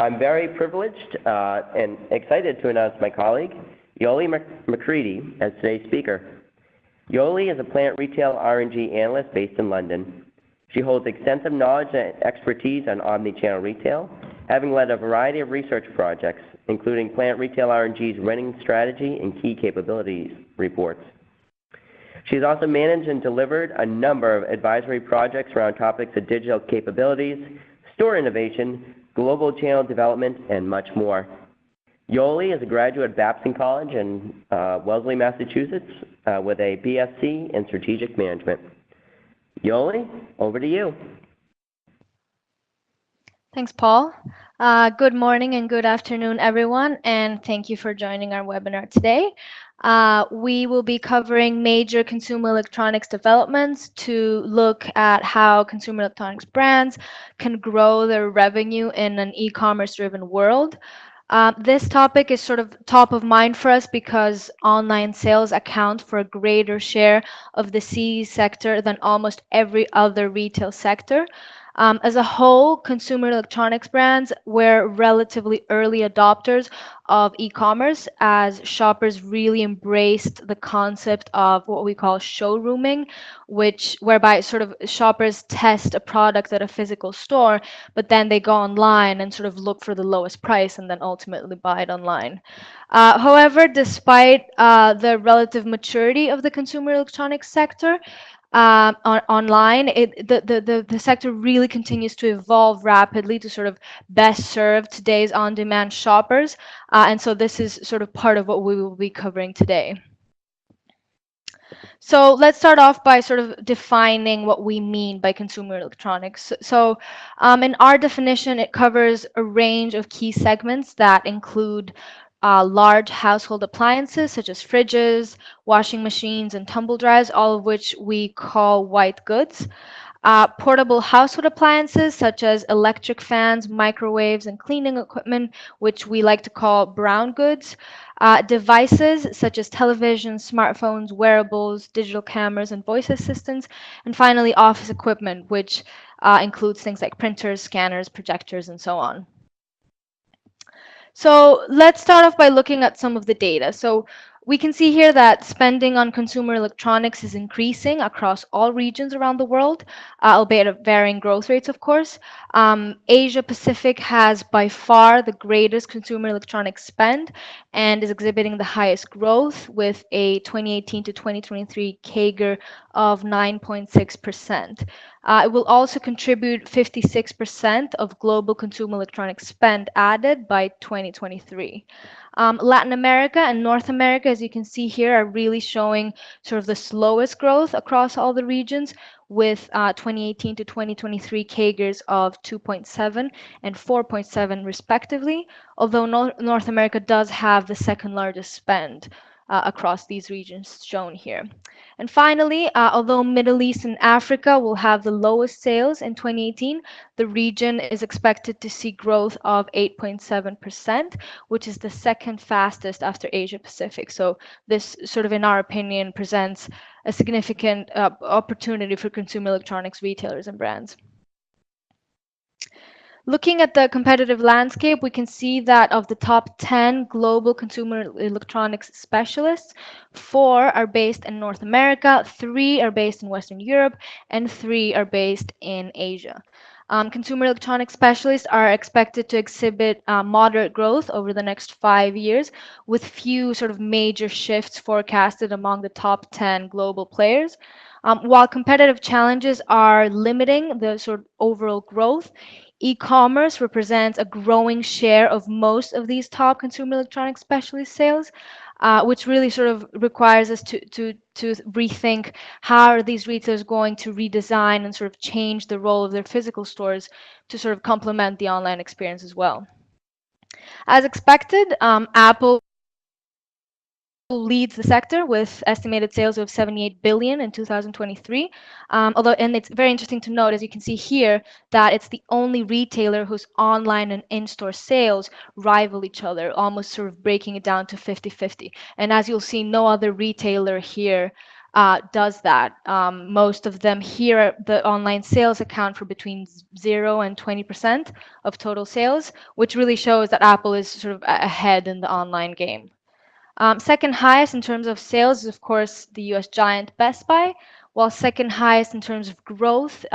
I'm very privileged and excited to announce my colleague, Yoli McCready, as today's speaker. Yoli is a PlanetRetail RNG analyst based in London. She holds extensive knowledge and expertise on omnichannel retail, having led a variety of research projects, including PlanetRetail RNG's running strategy and key capabilities reports. She's also managed and delivered a number of advisory projects around topics of digital capabilities, store innovation, global channel development, and much more. Yoli is a graduate of Babson College in Wellesley, Massachusetts, with a BSc in Strategic Management. Yoli, over to you. Thanks, Paul. Good morning and good afternoon, everyone, and thank you for joining our webinar today. We will be covering major consumer electronics developments to look at how consumer electronics brands can grow their revenue in an e-commerce driven world. This topic is sort of top of mind for us because online sales account for a greater share of the CE sector than almost every other retail sector. As a whole, consumer electronics brands were relatively early adopters of e-commerce as shoppers really embraced the concept of what we call showrooming, whereby sort of shoppers test a product at a physical store, but then they go online and sort of look for the lowest price and then ultimately buy it online. However, despite the relative maturity of the consumer electronics sector, online, the sector really continues to evolve rapidly to sort of best serve today's on-demand shoppers. And so this is sort of part of what we will be covering today. So let's start off by sort of defining what we mean by consumer electronics. So in our definition, it covers a range of key segments that include large household appliances such as fridges, washing machines, and tumble dryers, all of which we call white goods. Portable household appliances such as electric fans, microwaves, and cleaning equipment, which we like to call brown goods. Devices such as televisions, smartphones, wearables, digital cameras, and voice assistants. And finally, office equipment, which includes things like printers, scanners, projectors, and so on. So let's start off by looking at some of the data. So we can see here that spending on consumer electronics is increasing across all regions around the world, albeit at varying growth rates, of course. Asia Pacific has by far the greatest consumer electronics spend and is exhibiting the highest growth with a 2018 to 2023 CAGR of 9.6%. It will also contribute 56% of global consumer electronics spend added by 2023. Latin America and North America, as you can see here, are really showing sort of the slowest growth across all the regions with 2018 to 2023 CAGRs of 2.7 and 4.7 respectively, although North America does have the second largest spend across these regions shown here. And finally, although Middle East and Africa will have the lowest sales in 2018, the region is expected to see growth of 8.7%, which is the second fastest after Asia Pacific. So this sort of, in our opinion, presents a significant opportunity for consumer electronics retailers and brands. Looking at the competitive landscape, we can see that of the top 10 global consumer electronics specialists, 4 are based in North America, 3 are based in Western Europe, and 3 are based in Asia. Consumer electronics specialists are expected to exhibit moderate growth over the next 5 years, with few sort of major shifts forecasted among the top 10 global players. While competitive challenges are limiting the sort of overall growth, e-commerce represents a growing share of most of these top consumer electronics specialist sales, which really sort of requires us to rethink how are these retailers going to redesign and sort of change the role of their physical stores to sort of complement the online experience as well. As expected, Apple leads the sector with estimated sales of 78 billion in 2023. And it's very interesting to note, as you can see here, that it's the only retailer whose online and in-store sales rival each other, almost sort of breaking it down to 50-50. And as you'll see, no other retailer here does that. Most of them here, the online sales account for between 0 and 20% of total sales, which really shows that Apple is sort of ahead in the online game. Second highest in terms of sales is, of course, the US giant Best Buy, while second highest in terms of growth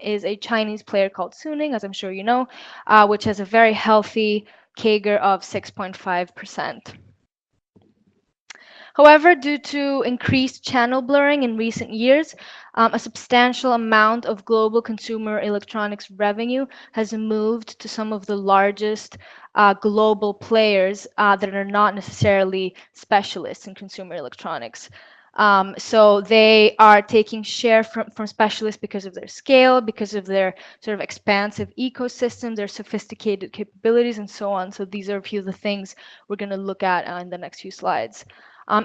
is a Chinese player called Suning, as I'm sure you know, which has a very healthy CAGR of 6.5%. However, due to increased channel blurring in recent years, a substantial amount of global consumer electronics revenue has moved to some of the largest global players that are not necessarily specialists in consumer electronics. So they are taking share from specialists because of their scale, because of their sort of expansive ecosystem, their sophisticated capabilities, and so on. So these are a few of the things we're going to look at in the next few slides.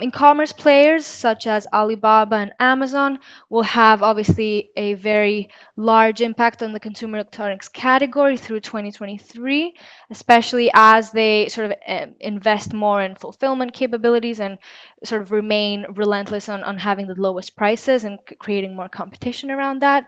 E-commerce players such as Alibaba and Amazon will have obviously a very large impact on the consumer electronics category through 2023, especially as they sort of invest more in fulfillment capabilities and sort of remain relentless on having the lowest prices and creating more competition around that.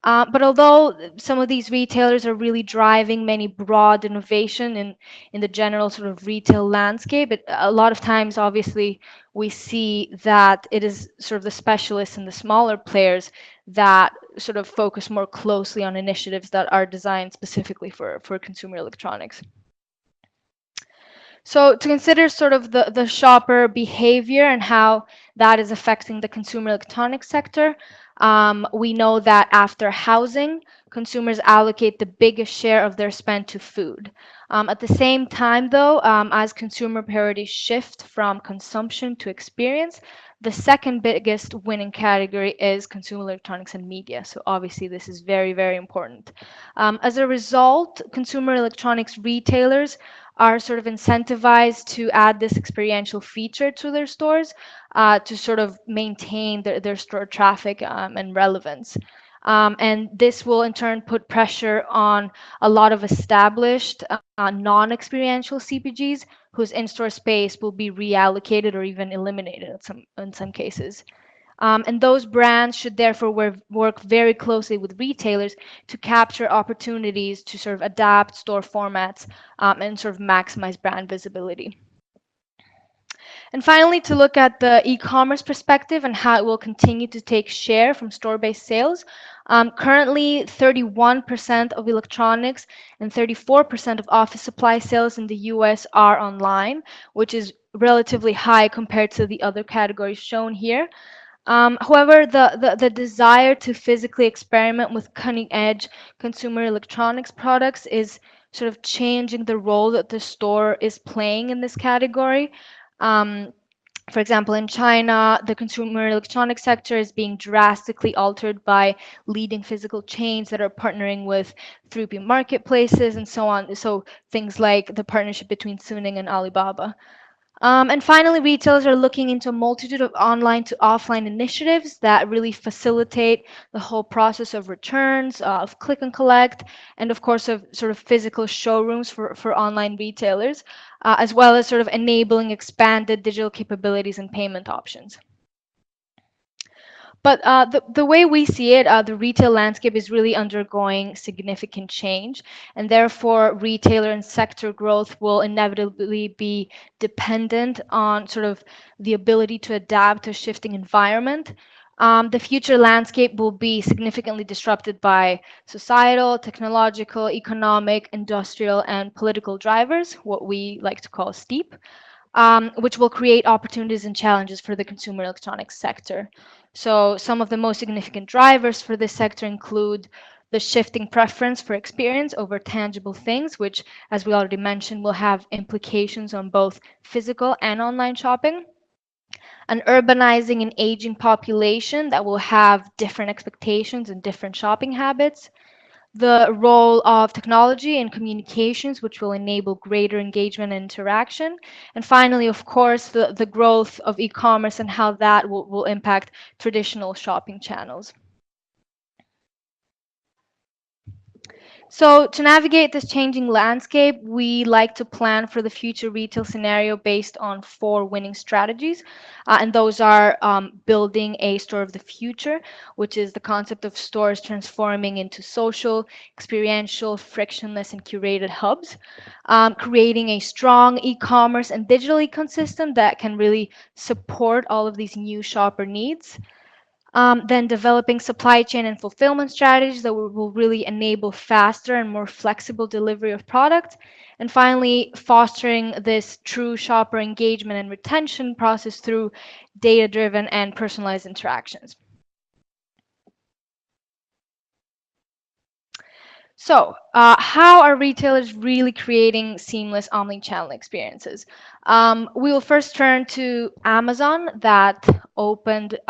But although some of these retailers are really driving many broad innovation in the general sort of retail landscape, a lot of times, obviously, we see that it is sort of the specialists and the smaller players that sort of focus more closely on initiatives that are designed specifically for consumer electronics. So to consider sort of the shopper behavior and how that is affecting the consumer electronics sector, we know that after housing, consumers allocate the biggest share of their spend to food. At the same time, though, as consumer priorities shift from consumption to experience, the second biggest winning category is consumer electronics and media. So obviously, this is very, very important. As a result, consumer electronics retailers are sort of incentivized to add this experiential feature to their stores to sort of maintain their store traffic and relevance. And this will in turn put pressure on a lot of established non-experiential CPGs whose in-store space will be reallocated or even eliminated in some cases. And those brands should therefore work very closely with retailers to capture opportunities to sort of adapt store formats and sort of maximize brand visibility. And finally, to look at the e-commerce perspective and how it will continue to take share from store-based sales. Currently, 31% of electronics and 34% of office supply sales in the US are online, which is relatively high compared to the other categories shown here. However, the desire to physically experiment with cutting-edge consumer electronics products is sort of changing the role that the store is playing in this category. For example, in China, the consumer electronics sector is being drastically altered by leading physical chains that are partnering with 3P marketplaces and so on. So things like the partnership between Suning and Alibaba. And finally, retailers are looking into a multitude of online to offline initiatives that really facilitate the whole process of returns, of click and collect, and of course of sort of physical showrooms for online retailers, as well as sort of enabling expanded digital capabilities and payment options. But the way we see it, the retail landscape is really undergoing significant change, and therefore retailer and sector growth will inevitably be dependent on sort of the ability to adapt to a shifting environment. The future landscape will be significantly disrupted by societal, technological, economic, industrial, and political drivers, what we like to call STEEP. Which will create opportunities and challenges for the consumer electronics sector. So some of the most significant drivers for this sector include the shifting preference for experience over tangible things, which, as we already mentioned, will have implications on both physical and online shopping. An urbanizing and aging population that will have different expectations and different shopping habits. The role of technology in communications, which will enable greater engagement and interaction. And finally, of course, the growth of e-commerce and how that will impact traditional shopping channels. So to navigate this changing landscape, we like to plan for the future retail scenario based on 4 winning strategies. And those are building a store of the future, which is the concept of stores transforming into social, experiential, frictionless, and curated hubs. Creating a strong e-commerce and digital ecosystem that can really support all of these new shopper needs. Then developing supply chain and fulfillment strategies that will really enable faster and more flexible delivery of products. And finally, fostering this true shopper engagement and retention process through data-driven and personalized interactions. So, how are retailers really creating seamless omnichannel experiences? We will first turn to Amazon that opened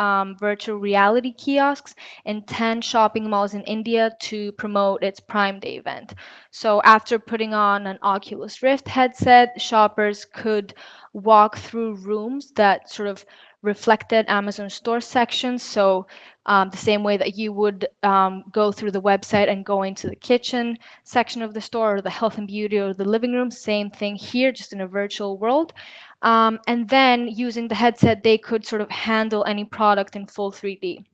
virtual reality kiosks in 10 shopping malls in India to promote its Prime Day event. So, after putting on an Oculus Rift headset, shoppers could walk through rooms that sort of reflected Amazon store sections. So, the same way that you would go through the website and go into the kitchen section of the store or the health and beauty or the living room, same thing here, just in a virtual world. And then using the headset, they could sort of handle any product in full 3D.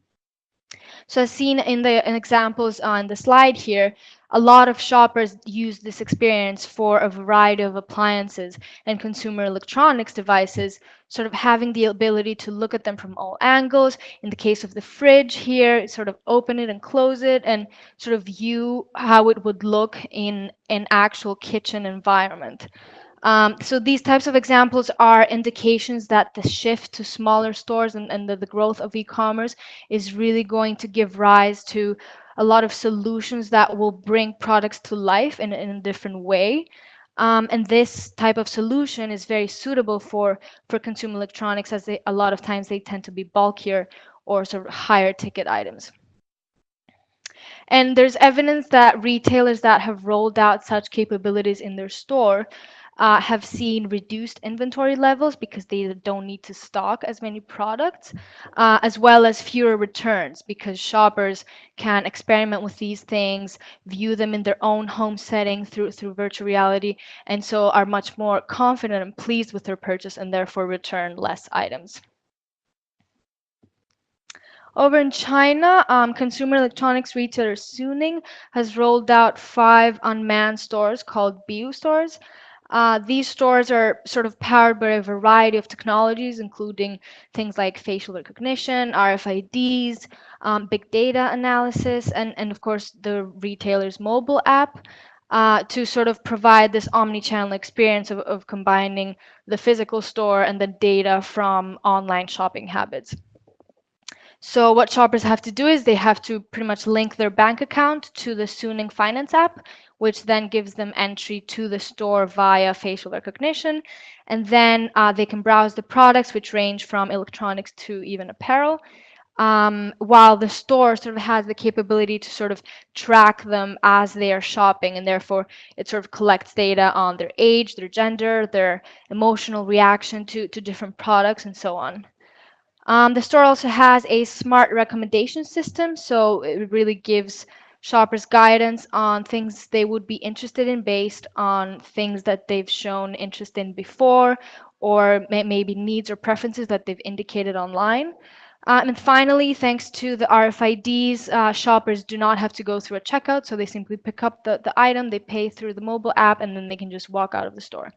So as seen in the examples on the slide here, a lot of shoppers use this experience for a variety of appliances and consumer electronics devices, sort of having the ability to look at them from all angles. In the case of the fridge here, sort of open it and close it and sort of view how it would look in an actual kitchen environment. So these types of examples are indications that the shift to smaller stores and the growth of e-commerce is really going to give rise to a lot of solutions that will bring products to life in a different way. And this type of solution is very suitable for consumer electronics as a lot of times they tend to be bulkier or sort of higher ticket items. And there's evidence that retailers that have rolled out such capabilities in their store have seen reduced inventory levels because they don't need to stock as many products, as well as fewer returns because shoppers can experiment with these things, view them in their own home setting through virtual reality, and so are much more confident and pleased with their purchase and therefore return less items. Over in China, consumer electronics retailer Suning has rolled out 5 unmanned stores called BU stores. These stores are sort of powered by a variety of technologies, including things like facial recognition, RFIDs, big data analysis, and of course the retailer's mobile app to sort of provide this omni-channel experience of combining the physical store and the data from online shopping habits. So what shoppers have to do is they have to pretty much link their bank account to the Suning Finance app, which then gives them entry to the store via facial recognition. And then they can browse the products, which range from electronics to even apparel, while the store sort of has the capability to sort of track them as they are shopping. And therefore, it sort of collects data on their age, their gender, their emotional reaction to different products, and so on. The store also has a smart recommendation system, so it really gives shoppers guidance on things they would be interested in based on things that they've shown interest in before, or maybe needs or preferences that they've indicated online. And finally, thanks to the RFIDs, shoppers do not have to go through a checkout, so they simply pick up the item, they pay through the mobile app, and then they can just walk out of the store.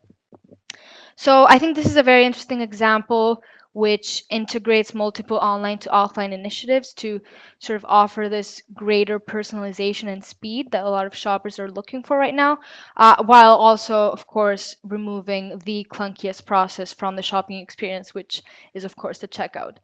So I think this is a very interesting example which integrates multiple online to offline initiatives to sort of offer this greater personalization and speed that a lot of shoppers are looking for right now, while also, of course, removing the clunkiest process from the shopping experience, which is, of course, the checkout.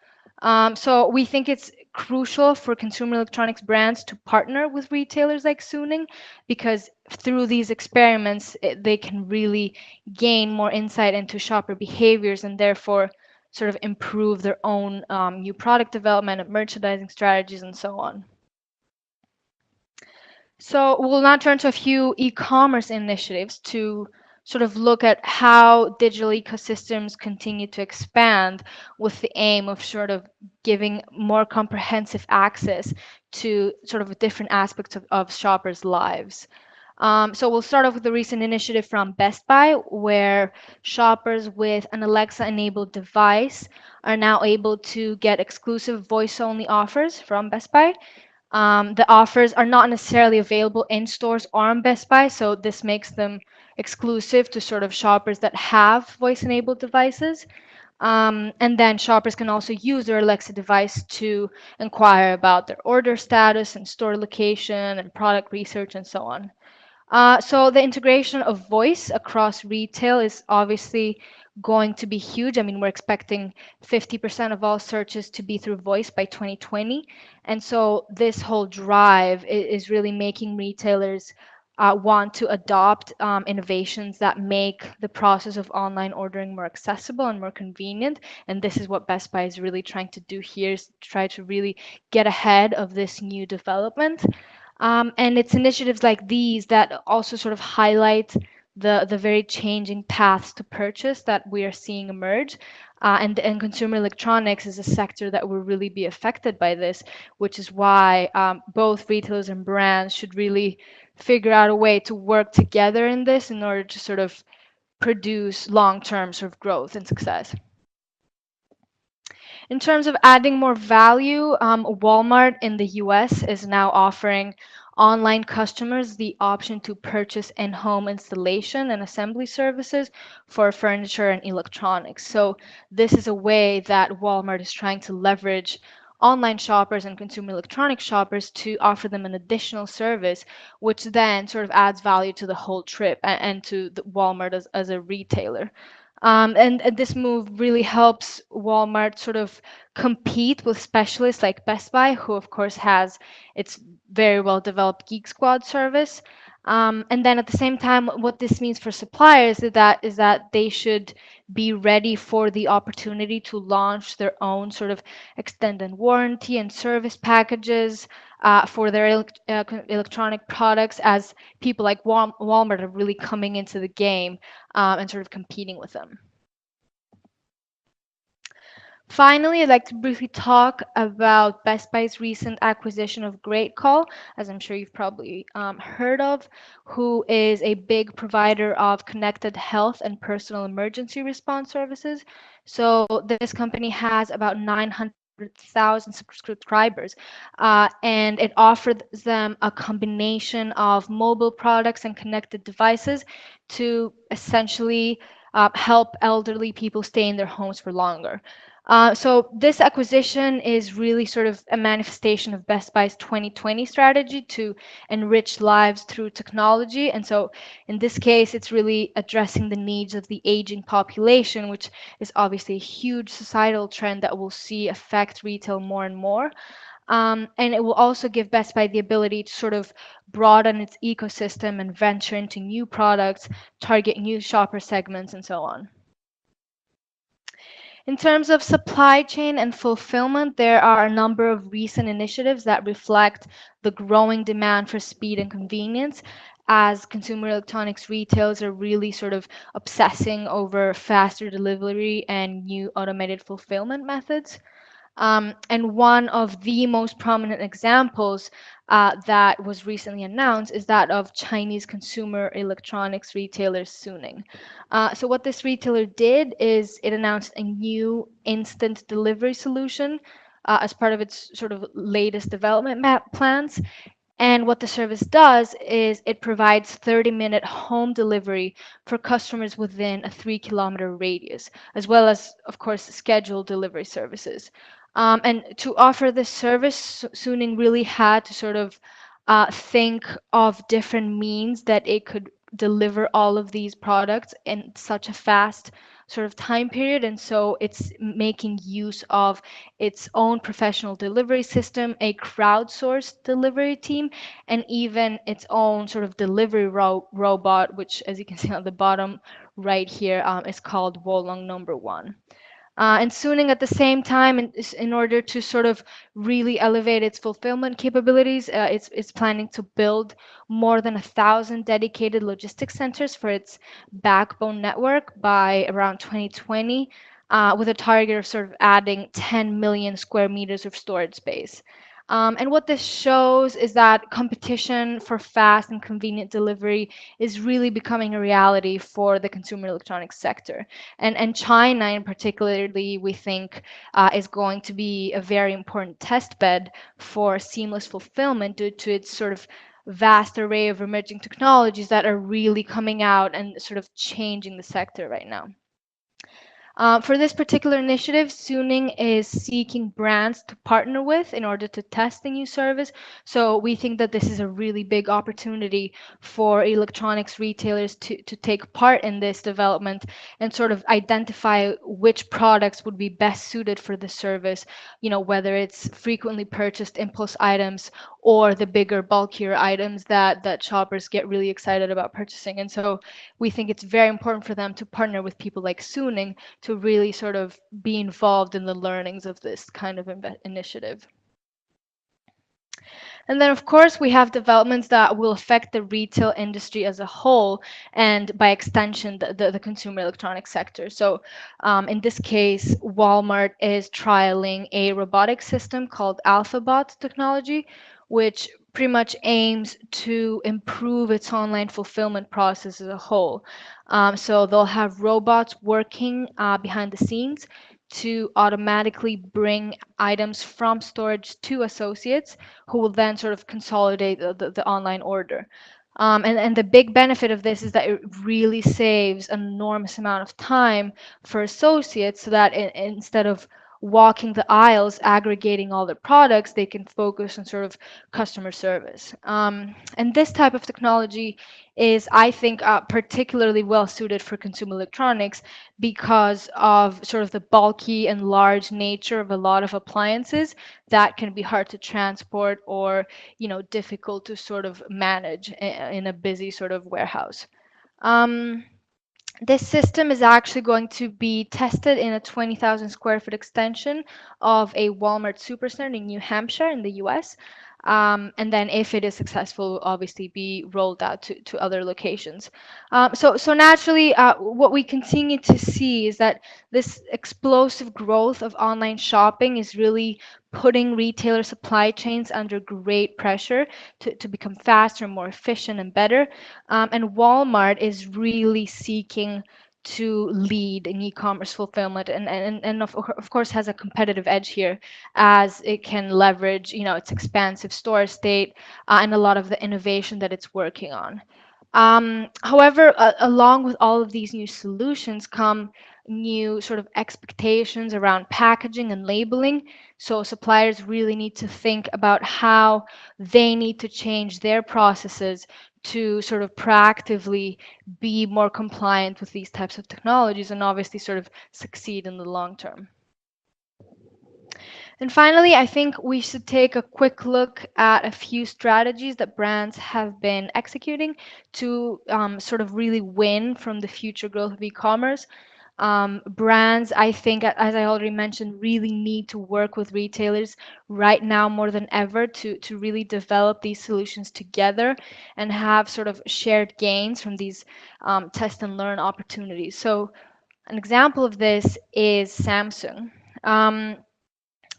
So we think it's crucial for consumer electronics brands to partner with retailers like Suning because through these experiments, they can really gain more insight into shopper behaviors and therefore sort of improve their own new product development and merchandising strategies and so on. So we'll now turn to a few e-commerce initiatives to sort of look at how digital ecosystems continue to expand with the aim of sort of giving more comprehensive access to sort of different aspects of shoppers' lives. So we'll start off with a recent initiative from Best Buy, where shoppers with an Alexa-enabled device are now able to get exclusive voice-only offers from Best Buy. The offers are not necessarily available in stores or on Best Buy, so this makes them exclusive to sort of shoppers that have voice-enabled devices. And then shoppers can also use their Alexa device to inquire about their order status and store location and product research and so on. So the integration of voice across retail is obviously going to be huge. I mean, we're expecting 50% of all searches to be through voice by 2020. And so this whole drive is really making retailers want to adopt innovations that make the process of online ordering more accessible and more convenient. And this is what Best Buy is really trying to do here, is try to really get ahead of this new development. And it's initiatives like these that also sort of highlight the very changing paths to purchase that we are seeing emerge. And consumer electronics is a sector that will really be affected by this, which is why both retailers and brands should really figure out a way to work together in this in order to sort of produce long-term sort of growth and success. In terms of adding more value, Walmart in the US is now offering online customers the option to purchase in-home installation and assembly services for furniture and electronics. So this is a way that Walmart is trying to leverage online shoppers and consumer electronic shoppers to offer them an additional service, which then sort of adds value to the whole trip and to the Walmart as a retailer. And this move really helps Walmart sort of compete with specialists like Best Buy, who of course has its very well developed Geek Squad service. And then at the same time, what this means for suppliers is that they should be ready for the opportunity to launch their own sort of extended warranty and service packages for their electronic products, as people like Walmart are really coming into the game and sort of competing with them. Finally, I'd like to briefly talk about Best Buy's recent acquisition of GreatCall, as I'm sure you've probably heard of, who is a big provider of connected health and personal emergency response services. So this company has about 900,000 subscribers, and it offers them a combination of mobile products and connected devices to essentially help elderly people stay in their homes for longer. So this acquisition is really sort of a manifestation of Best Buy's 2020 strategy to enrich lives through technology. And so in this case, it's really addressing the needs of the aging population, which is obviously a huge societal trend that we'll see affect retail more and more. And it will also give Best Buy the ability to sort of broaden its ecosystem and venture into new products, target new shopper segments, and so on. In terms of supply chain and fulfillment, there are a number of recent initiatives that reflect the growing demand for speed and convenience, as consumer electronics retailers are really sort of obsessing over faster delivery and new automated fulfillment methods. And one of the most prominent examples that was recently announced is that of Chinese consumer electronics retailer Suning. So what this retailer did is it announced a new instant delivery solution as part of its sort of latest development plans. And what the service does is it provides 30-minute home delivery for customers within a 3-kilometer radius, as well as, of course, scheduled delivery services. And to offer this service, Suning really had to sort of think of different means that it could deliver all of these products in such a fast sort of time period. And so it's making use of its own professional delivery system, a crowdsourced delivery team, and even its own sort of delivery robot, which, as you can see on the bottom right here, is called Wolong number one. And Suning at the same time, in order to sort of really elevate its fulfillment capabilities, it's planning to build more than 1,000 dedicated logistics centers for its backbone network by around 2020, with a target of sort of adding 10 million square meters of storage space. And what this shows is that competition for fast and convenient delivery is really becoming a reality for the consumer electronics sector. And China, in particularly, we think is going to be a very important test bed for seamless fulfillment due to its sort of vast array of emerging technologies that are really coming out and sort of changing the sector right now. For this particular initiative, Suning is seeking brands to partner with in order to test the new service. So we think that this is a really big opportunity for electronics retailers to take part in this development and sort of identify which products would be best suited for the service, whether it's frequently purchased impulse items or the bigger, bulkier items that shoppers get really excited about purchasing. And so we think it's very important for them to partner with people like Suning to really sort of be involved in the learnings of this kind of initiative. And then, of course, we have developments that will affect the retail industry as a whole, and by extension, the consumer electronics sector. So in this case, Walmart is trialing a robotic system called AlphaBot technology, which pretty much aims to improve its online fulfillment process as a whole. So they'll have robots working behind the scenes to automatically bring items from storage to associates who will then sort of consolidate the online order. And the big benefit of this is that it really saves an enormous amount of time for associates so that instead of walking the aisles, aggregating all the products, they can focus on sort of customer service. And this type of technology is, I think, particularly well suited for consumer electronics because of sort of the bulky and large nature of a lot of appliances that can be hard to transport or difficult to sort of manage in a busy sort of warehouse. Um, this system is actually going to be tested in a 20,000 square foot extension of a Walmart supercenter in New Hampshire in the US. And then if it is successful, will obviously be rolled out to other locations. So naturally, what we continue to see is that this explosive growth of online shopping is really putting retailer supply chains under great pressure to become faster, more efficient, and better. And Walmart is really seeking to lead in e-commerce fulfillment and of course has a competitive edge here as it can leverage its expansive store estate and a lot of the innovation that it's working on. However, along with all of these new solutions come new sort of expectations around packaging and labeling. So suppliers really need to think about how they need to change their processes to sort of proactively be more compliant with these types of technologies and obviously sort of succeed in the long term. And finally, I think we should take a quick look at a few strategies that brands have been executing to sort of really win from the future growth of e-commerce. Brands, I think, as I already mentioned, really need to work with retailers right now more than ever to really develop these solutions together and have sort of shared gains from these test and learn opportunities. So an example of this is Samsung.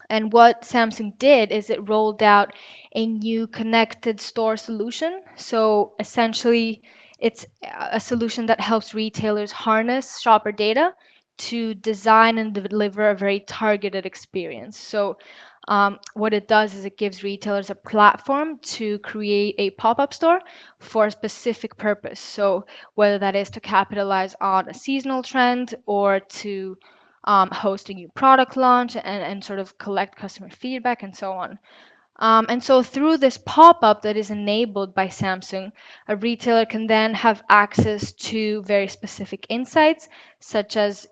And what Samsung did is it rolled out a new connected store solution. So essentially, it's a solution that helps retailers harness shopper data to design and deliver a very targeted experience. So what it does is it gives retailers a platform to create a pop-up store for a specific purpose. So whether that is to capitalize on a seasonal trend or to host a new product launch and sort of collect customer feedback and so on. And so through this pop-up that is enabled by Samsung, a retailer can then have access to very specific insights, such as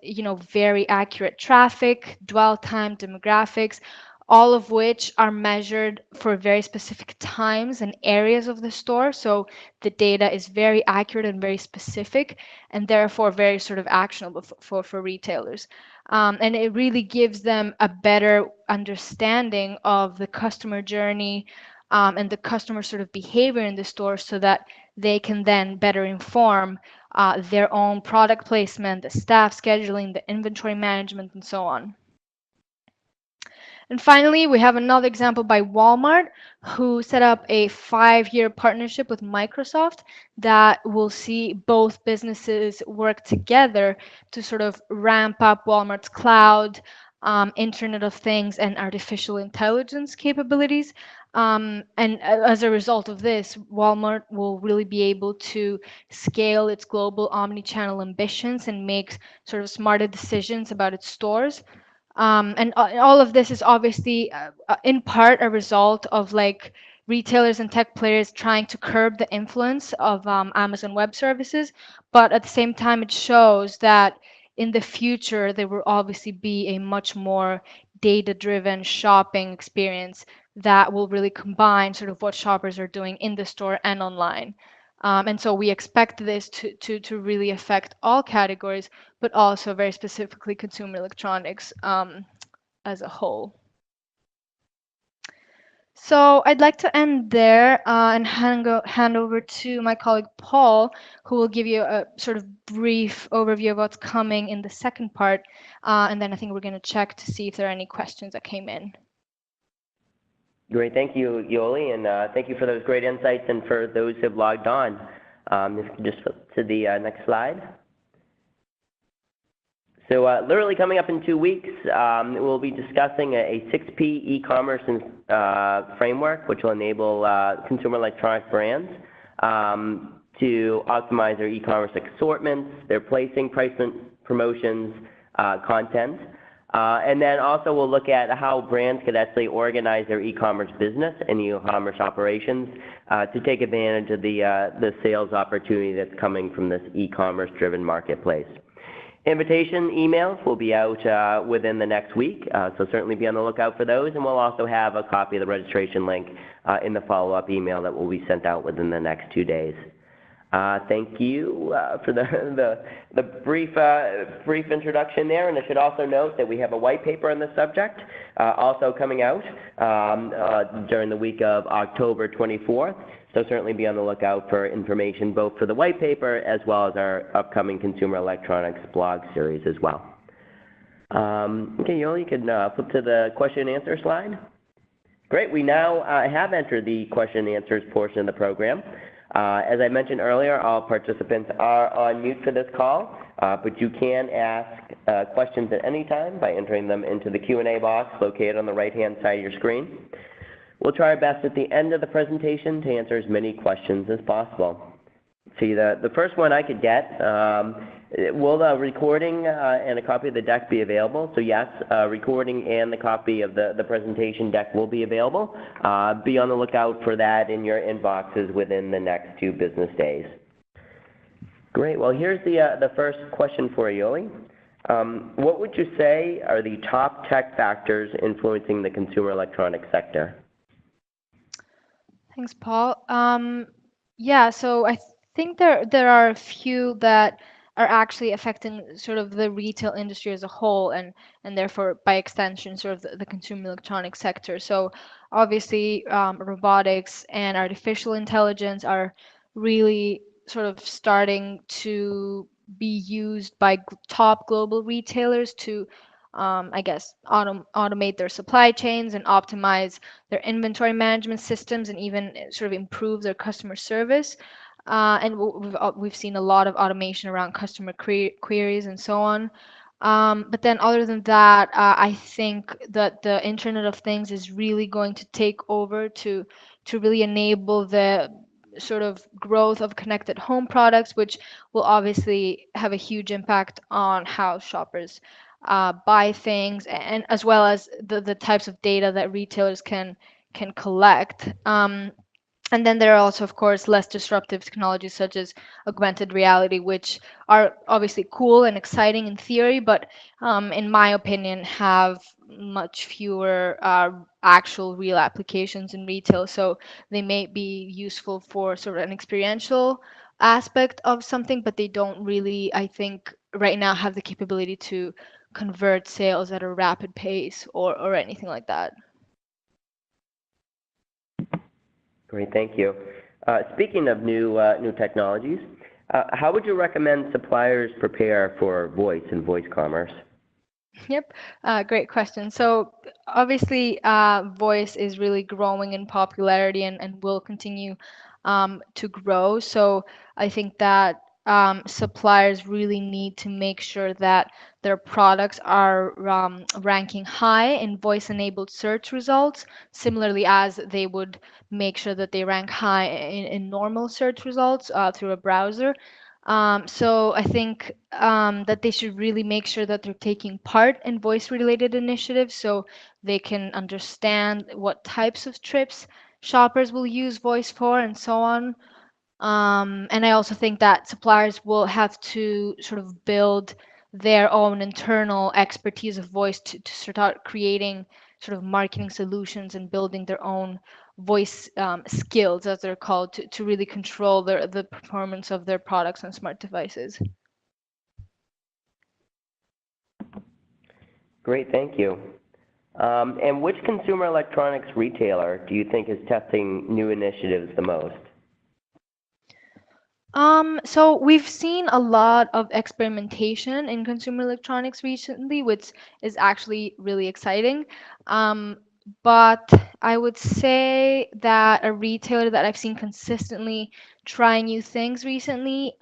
very accurate traffic, dwell time, demographics, all of which are measured for very specific times and areas of the store. So the data is very accurate and very specific, and therefore very sort of actionable for retailers. And it really gives them a better understanding of the customer journey and the customer sort of behavior in the store so that they can then better inform their own product placement, the staff scheduling, the inventory management, and so on. And finally, we have another example by Walmart, who set up a 5-year partnership with Microsoft that will see both businesses work together to sort of ramp up Walmart's cloud, Internet of Things, and artificial intelligence capabilities. And as a result of this, Walmart will really be able to scale its global omnichannel ambitions and make sort of smarter decisions about its stores. And all of this is obviously in part a result of like retailers and tech players trying to curb the influence of Amazon Web Services, but at the same time it shows that in the future there will obviously be a much more data-driven shopping experience that will really combine sort of what shoppers are doing in the store and online. And so we expect this to really affect all categories, but also very specifically consumer electronics as a whole. So I'd like to end there and hand over to my colleague Paul, who will give you a sort of brief overview of what's coming in the second part. And then I think we're going to check to see if there are any questions that came in. Great, thank you, Yoli, and thank you for those great insights and for those who have logged on. Just flip to the next slide. So literally coming up in 2 weeks, we'll be discussing a 6P e-commerce framework, which will enable consumer electronics brands to optimize their e-commerce assortments, their placing, pricing, promotions, content. And then also we'll look at how brands could actually organize their e-commerce business and e-commerce operations to take advantage of the sales opportunity that's coming from this e-commerce driven marketplace. Invitation emails will be out within the next week, so certainly be on the lookout for those, and we'll also have a copy of the registration link in the follow-up email that will be sent out within the next 2 days. Thank you for the brief introduction there, and I should also note that we have a white paper on the subject also coming out during the week of October 24th. So certainly be on the lookout for information both for the white paper as well as our upcoming consumer electronics blog series as well. Okay, Yoli, you can flip to the question and answer slide. Great, we now have entered the question and answers portion of the program. As I mentioned earlier, all participants are on mute for this call, but you can ask questions at any time by entering them into the Q&A box located on the right-hand side of your screen. We'll try our best at the end of the presentation to answer as many questions as possible. See, the first one I could get, will the recording and a copy of the deck be available? So yes, recording and the copy of the presentation deck will be available. Be on the lookout for that in your inboxes within the next 2 business days. Great, well here's the first question for you, Yoli. What would you say are the top tech factors influencing the consumer electronics sector? Thanks, Paul. Yeah, so I think there are a few that are actually affecting sort of the retail industry as a whole, and therefore by extension sort of the consumer electronics sector. So obviously robotics and artificial intelligence are really sort of starting to be used by top global retailers to I guess automate their supply chains and optimize their inventory management systems and even sort of improve their customer service. And we've seen a lot of automation around customer queries and so on. But then other than that, I think that the Internet of Things is really going to take over to really enable the sort of growth of connected home products, which will obviously have a huge impact on how shoppers buy things, and as well as the types of data that retailers can collect. And then there are also, of course, less disruptive technologies such as augmented reality, which are obviously cool and exciting in theory, but in my opinion, have much fewer actual real applications in retail. So they may be useful for sort of an experiential aspect of something, but they don't really, I think, right now have the capability to convert sales at a rapid pace or anything like that. Great, thank you. Speaking of new technologies, how would you recommend suppliers prepare for voice and voice commerce? Yep, great question. So obviously, voice is really growing in popularity and will continue to grow. So I think that suppliers really need to make sure that their products are ranking high in voice-enabled search results, similarly as they would make sure that they rank high in normal search results through a browser. So I think that they should really make sure that they're taking part in voice-related initiatives so they can understand what types of trips shoppers will use voice for and so on. And I also think that suppliers will have to sort of build their own internal expertise of voice to start creating sort of marketing solutions and building their own voice skills, as they're called, to really control the performance of their products on smart devices. Great, thank you. And which consumer electronics retailer do you think is testing new initiatives the most? So we've seen a lot of experimentation in consumer electronics recently, which is actually really exciting. Um, but I would say that a retailer that I've seen consistently try new things recently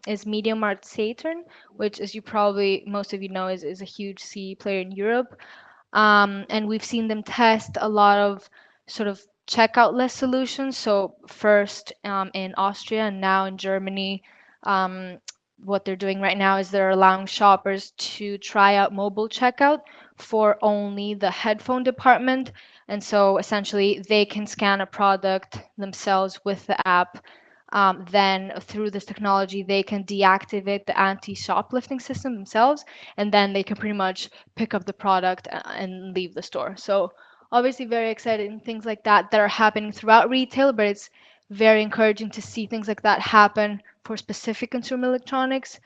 is MediaMarkt Saturn, which, as you probably most of you know, is a huge CE player in Europe. And we've seen them test a lot of sort of checkout-less solutions. So first in Austria and now in Germany, um, what they're doing right now is they're allowing shoppers to try out mobile checkout for only the headphone department. And so essentially they can scan a product themselves with the app. Then through this technology, they can deactivate the anti-shoplifting system themselves, and then they can pretty much pick up the product and leave the store. So obviously very exciting things like that that are happening throughout retail, but it's very encouraging to see things like that happen for specific consumer electronics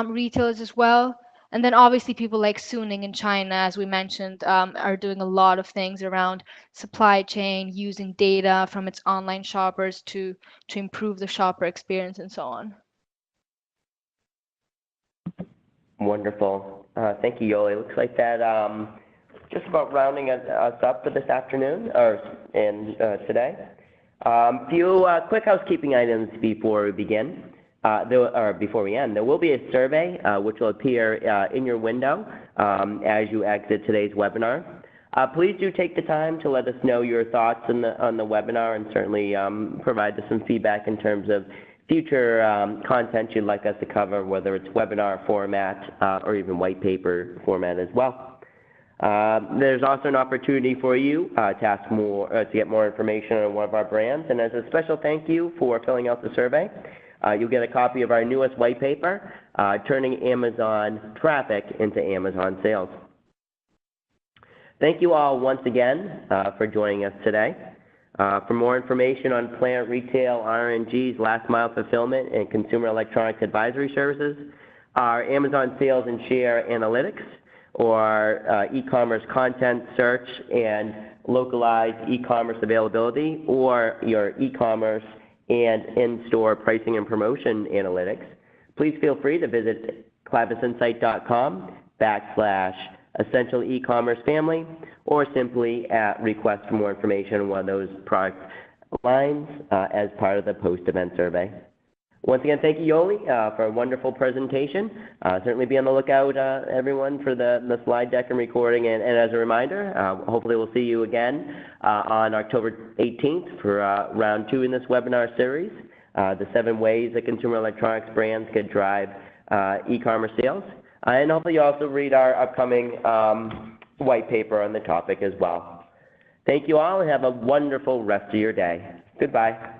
retailers as well. And then obviously people like Suning in China, as we mentioned, are doing a lot of things around supply chain, using data from its online shoppers to improve the shopper experience and so on. Wonderful. Thank you, Yoli. Looks like that just about rounding us up for this afternoon or today. Few quick housekeeping items before we begin. Before we end, there will be a survey which will appear in your window as you exit today's webinar. Please do take the time to let us know your thoughts on the webinar, and certainly provide us some feedback in terms of future content you'd like us to cover, whether it's webinar format or even white paper format as well. There's also an opportunity for you to get more information on one of our brands, and as a special thank you for filling out the survey, you'll get a copy of our newest white paper, Turning Amazon Traffic into Amazon Sales. Thank you all once again for joining us today. For more information on PlanetRetail RNG's last mile fulfillment and consumer electronics advisory services, our Amazon Sales and Share Analytics, or e-commerce content search and localized e-commerce availability, or your e-commerce and in-store pricing and promotion analytics, please feel free to visit clavisinsight.com/Ascential e-commerce family, or simply request for more information on one of those product lines as part of the post-event survey. Once again, thank you, Yoli, for a wonderful presentation. Certainly be on the lookout, everyone, for the slide deck and recording. And as a reminder, hopefully we'll see you again on October 18th for round 2 in this webinar series, the 7 ways that consumer electronics brands could drive e-commerce sales. And hopefully you also read our upcoming white paper on the topic as well. Thank you all, and have a wonderful rest of your day. Goodbye.